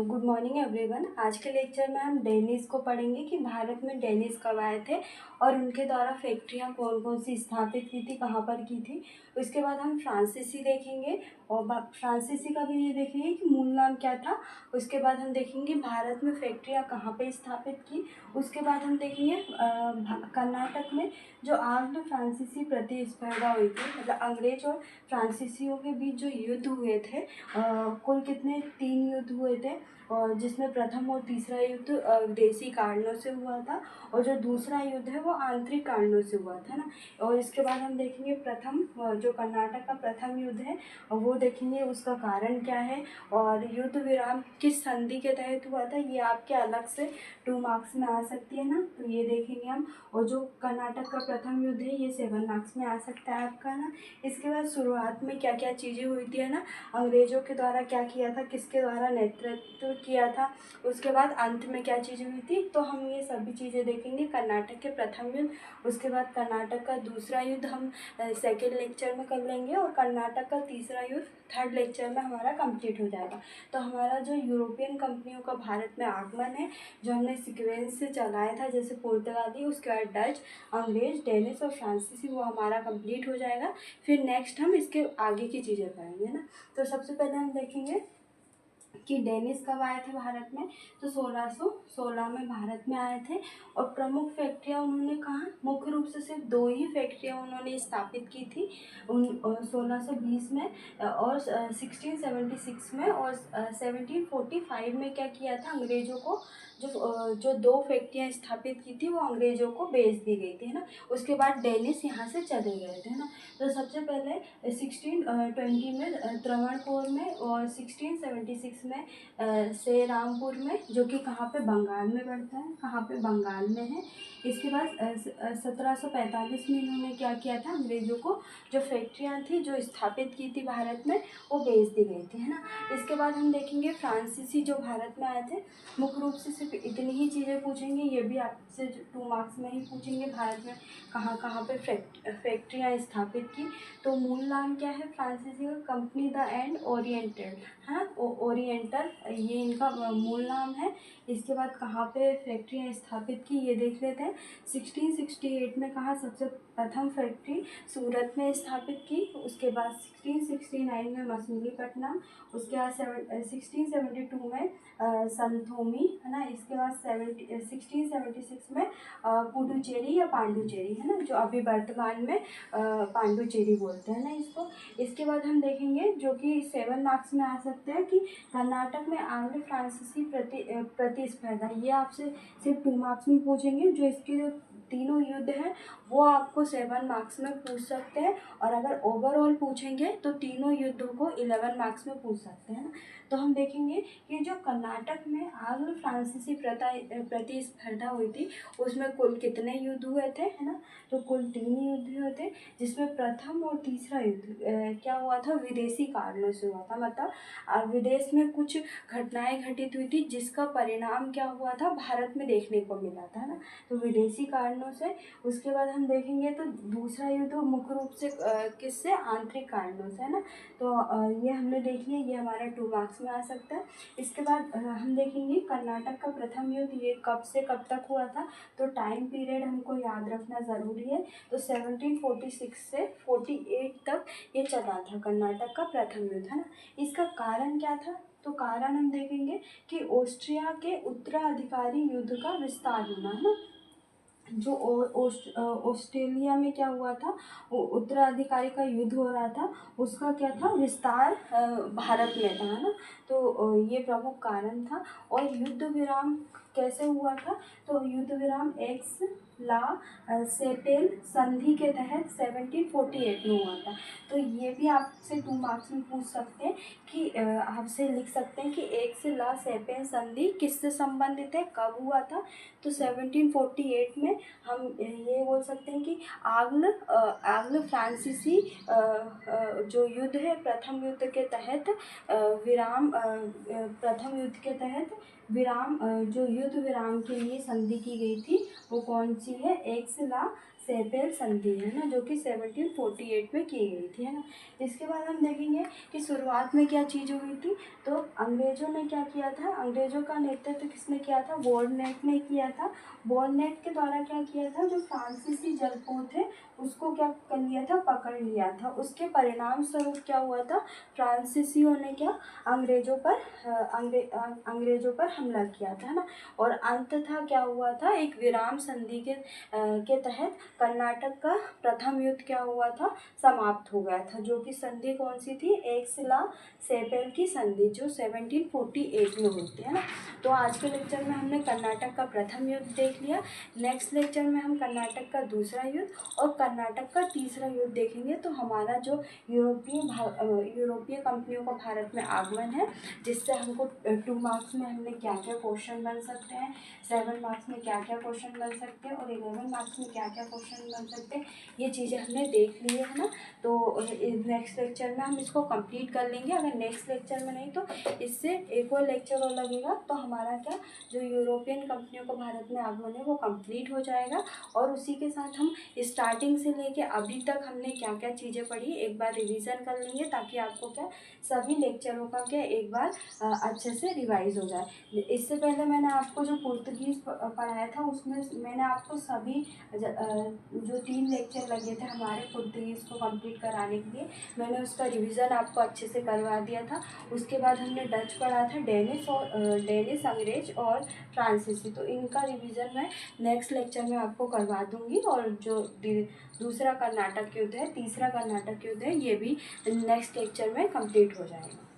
Good morning everyone. आज के lecture में हम डेनिस को पढ़ेंगे कि भारत में डेनिस कब आए थे और उनके द्वारा फैक्ट्रियाँ कौन कौन सी स्थापित की थी, कहाँ पर की थी। उसके बाद हम फ्रांसीसी देखेंगे और फ्रांसीसी का भी ये देखेंगे कि मूल नाम क्या था। उसके बाद हम देखेंगे भारत में फैक्ट्रियाँ कहाँ पर स्थापित की। उसके बाद हम देखेंगे कर्नाटक में जो आंग्ल फ्रांसीसी प्रतिस्पर्धा हुई थी, मतलब अंग्रेज और फ्रांसीसियों के बीच जो युद्ध हुए थे, कुल कितने 3 युद्ध हुए थे। और जिसमें प्रथम और तीसरा युद्ध विदेशी कारणों से हुआ था और जो दूसरा युद्ध है वो आंतरिक कारणों से हुआ था ना। और इसके बाद हम देखेंगे प्रथम जो कर्नाटक का प्रथम युद्ध है वो देखेंगे, उसका कारण क्या है और युद्ध विराम किस संधि के तहत हुआ था। ये आपके अलग से 2 मार्क्स में आ सकती है ना, तो ये देखेंगे हम। और जो कर्नाटक का प्रथम युद्ध है ये 7 मार्क्स में आ सकता है आपका ना। इसके बाद शुरुआत में क्या क्या चीज़ें हुई थी है ना, अंग्रेजों के द्वारा क्या किया था, किसके द्वारा नेतृत्व किया था। उसके बाद अंत में क्या चीज़ें हुई थी, तो हम ये सभी चीज़ें देखेंगे। कर्नाटक के प्रथम युद्ध, उसके बाद कर्नाटक का दूसरा युद्ध हम सेकेंड लेक्चर में कर लेंगे और कर्नाटक का तीसरा युद्ध थर्ड लेक्चर में हमारा कंप्लीट हो जाएगा। तो हमारा जो यूरोपियन कंपनियों का भारत में आगमन है, जो हमने सीक्वेंस से चलाया था, जैसे पुर्तगाली, उसके बाद डच, अंग्रेज, डेनिस और फ्रांसीसी, वो हमारा कंप्लीट हो जाएगा। फिर नेक्स्ट हम इसके आगे की चीज़ें करेंगे ना। तो सबसे पहले हम देखेंगे कि डेनिस कब आए थे भारत में, तो 1616 में भारत में आए थे। और प्रमुख फैक्ट्रियाँ उन्होंने कहा, मुख्य रूप से सिर्फ 2 ही फैक्ट्रियाँ उन्होंने स्थापित की थी 1620 में और 1676 में। और 1745 में क्या किया था, अंग्रेज़ों को जो 2 फैक्ट्रियाँ स्थापित की थी वो अंग्रेज़ों को बेच दी गई थी, है ना। उसके बाद डेनिस यहाँ से चले गए थे, है ना। तो सबसे पहले 1620 में त्रवणकोर में और 1676 में श्रीरामपुर में, जो कि कहाँ पे, बंगाल में पड़ता है, कहाँ पे, बंगाल में है। इसके बाद 1745 में इन्होंने क्या किया था, अंग्रेज़ों को जो फैक्ट्रियाँ थी जो स्थापित की थी भारत में वो बेच दी गई थी, है ना। इसके बाद हम देखेंगे फ्रांसीसी जो भारत में आए थे। मुख्य रूप से सिर्फ इतनी ही चीज़ें पूछेंगे, ये भी आपसे 2 मार्क्स में ही पूछेंगे, भारत में कहाँ कहाँ पे फैक्ट्रियाँ स्थापित की। तो मूल नाम क्या है फ्रांसीसी का, कंपनी द एंड ओरिएंटल, है ना, ओरिएंटल, ये इनका मूल नाम है। इसके बाद कहाँ पे फैक्ट्रियाँ स्थापित की ये देख लेते हैं। 1668 में कहा सबसे प्रथम फैक्ट्री सूरत में स्थापित की। उसके बाद 1669 में मछलीपट्टनम, उसके बाद 1672 में संतोमी, है ना। इसके बाद 1676 में पुडुचेरी या पांडुचेरी, है ना, जो अभी वर्तमान में पांडुचेरी बोलते हैं ना इसको। इसके बाद हम देखेंगे जो कि 7 मार्क्स में आ सकते हैं कि कर्नाटक में आंग्ल फ्रांसीसी प्रतिस्पर्धा, ये आपसे सिर्फ 2 मार्क्स में पूछेंगे। जो इसके जो तीनों युद्ध हैं वो आपको 7 मार्क्स में पूछ सकते हैं, और अगर ओवरऑल पूछेंगे तो तीनों युद्धों को 11 मार्क्स में पूछ सकते हैं ना। तो हम देखेंगे कि जो कर्नाटक में आंग्ल फ्रांसीसी प्रतिस्पर्धा हुई थी उसमें कुल कितने युद्ध हुए थे, है ना। तो कुल 3 युद्ध हुए थे, जिसमें प्रथम और तीसरा युद्ध क्या हुआ था, विदेशी कारणों से हुआ था। मतलब विदेश में कुछ घटनाएं घटित हुई थी जिसका परिणाम क्या हुआ था, भारत में देखने को मिला था ना, तो विदेशी कारणों से। उसके बाद हम देखेंगे तो दूसरा युद्ध मुख्य रूप से किससे, आंतरिक कारणों से, है ना। तो ये हमने देख लिया, ये हमारा 2 मार्क्स में आ सकता है। इसके बाद हम देखेंगे कर्नाटक का प्रथम युद्ध ये कब से कब तक हुआ था, तो टाइम पीरियड हमको याद रखना ज़रूरी है। तो 1746 से 48 तक ये चला था कर्नाटक का प्रथम युद्ध, है ना। इसका कारण क्या था, तो कारण हम देखेंगे कि ऑस्ट्रिया के उत्तराधिकारी युद्ध का विस्तार होना, है ना। जो ऑस्ट्रेलिया में क्या हुआ था, वो उत्तराधिकारी का युद्ध हो रहा था, उसका क्या था, विस्तार भारत में था, है ना। तो ये प्रमुख कारण था। और युद्ध विराम कैसे हुआ था, तो युद्ध विराम एक्स ला सेपेल संधि के तहत 1748 में हुआ था। तो ये भी आपसे 2 मार्क्स में पूछ सकते हैं कि आपसे लिख सकते हैं कि एक्स ला सेपेल संधि किससे संबंधित है, कब हुआ था। तो 1748 में हम ये बोल सकते हैं कि आंग्ल फ्रांसीसी जो युद्ध है प्रथम युद्ध के तहत प्रथम युद्ध के तहत विराम, जो युद्ध विराम के लिए संधि की गई थी वो कौन सी है, एक्स ला सेपेल संधि है ना, जो कि 1748 में की गई थी, है ना। इसके बाद हम देखेंगे कि शुरुआत में क्या चीज़ हुई थी। तो अंग्रेज़ों ने क्या किया था, अंग्रेज़ों का नेतृत्व किसने किया था, बॉर्ननेट ने किया था। बॉर्ननेट के द्वारा क्या किया था, जो फ्रांसीसी जलपोत थे उसको क्या कर लिया था, पकड़ लिया था। उसके परिणाम स्वरूप क्या हुआ था, फ्रांसीसियों ने क्या अंग्रेज़ों पर अंग्रेज़ों पर हमला किया था, है ना। और अंततः क्या हुआ था, एक विराम संधि के तहत कर्नाटक का प्रथम युद्ध क्या हुआ था, समाप्त हो गया था। जो कि संधि कौन सी थी, एक्सला सेपेल की संधि, जो 1748 में हुई थी, है ना। तो आज के लेक्चर में हमने कर्नाटक का प्रथम युद्ध देख लिया। नेक्स्ट लेक्चर में हम कर्नाटक का दूसरा युद्ध और कर्नाटक का तीसरा युद्ध देखेंगे। तो हमारा जो यूरोपीय कंपनियों का भारत में आगमन है, जिससे हमको 2 मार्क्स में हमने क्या क्या क्वेश्चन बन सकते हैं, 7 मार्क्स में क्या क्या क्वेश्चन बन सकते हैं और 11 मार्क्स में क्या क्या क्वेश्चन बन सकते हैं, ये चीज़ें हमने देख ली है ना। तो नेक्स्ट लेक्चर में हम इसको कंप्लीट कर लेंगे। अगर नेक्स्ट लेक्चर में नहीं तो इससे एक और लेक्चर और लगेगा, तो हमारा क्या जो यूरोपियन कंपनियों का भारत में आगमन है वो कंप्लीट हो जाएगा। और उसी के साथ हम स्टार्टिंग से लेके अभी तक हमने क्या क्या चीज़ें पढ़ी एक बार रिवीजन कर लेंगे, ताकि आपको क्या सभी लेक्चरों का क्या एक बार अच्छे से रिवाइज हो जाए। इससे पहले मैंने आपको जो पुर्तगीज़ पढ़ाया था उसमें मैंने आपको सभी जो 3 लेक्चर लगे थे हमारे पुर्तगीज़ को कंप्लीट कराने के लिए, मैंने उसका रिवीजन आपको अच्छे से करवा दिया था। उसके बाद हमने डच पढ़ा था, डेनिश, अंग्रेज और फ्रांसीसी। तो इनका रिवीजन मैं नेक्स्ट लेक्चर में आपको करवा दूंगी। और जो दूसरा कर्नाटक युद्ध है, तीसरा कर्नाटक युद्ध है, ये भी नेक्स्ट लेक्चर में कंप्लीट हो जाएगा।